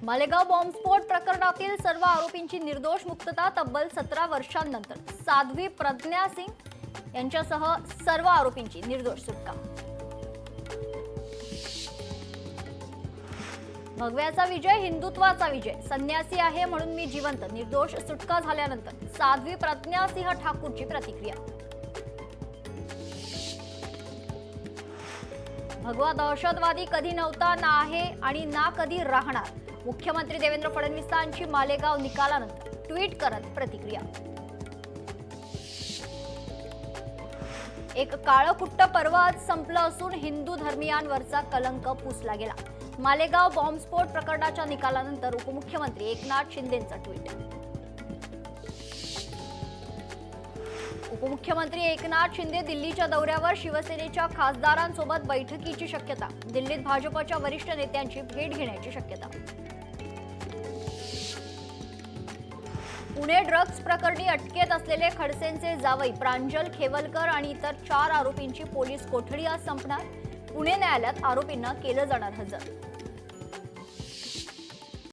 मालेगाव बॉम्बस्फोट प्रकरणातील सर्व आरोपींची निर्दोष मुक्तता तब्बल 17 वर्षांनंतर साध्वी प्रज्ञा सिंग यांच्यासह सर्व आरोपींची निर्दोष सुटका। भगव्याचा विजय हिंदुत्वाचा विजय, संन्यासी आहे म्हणून मी जिवंत, निर्दोष सुटका झाल्यानंतर साध्वी प्रज्ञा सिंह ठाकूरची प्रतिक्रिया। भगवा दहशतवादी कधी नव्हता, ना आहे आणि ना कधी राहणार, मुख्यमंत्री देवेंद्र फडणवीसांची मालेगाव निकालानंतर ट्विट करत प्रतिक्रिया। एक काळकुट्ट पर्व आज संपलं असून हिंदू धर्मियांवरचा कलंक पुसला गेला। मालेगाव बॉम्बस्फोट प्रकरणाच्या निकालानंतर उपमुख्यमंत्री एकनाथ शिंदेंचं ट्विट। उपमुख्यमंत्री एकनाथ शिंदे दिल्लीच्या दौऱ्यावर, शिवसेनेच्या खासदारांसोबत बैठकीची शक्यता, दिल्लीत भाजपच्या वरिष्ठ नेत्यांची भेट घेण्याची शक्यता। पुणे ड्रग्ज प्रकरणी अटकेत असलेले खडसेंचे जावई प्रांजल खेवलकर आणि इतर 4 आरोपींची पोलीस कोठडी आज संपणार। पुणे न्यायालयात आरोपींना केलं जाणार हजर।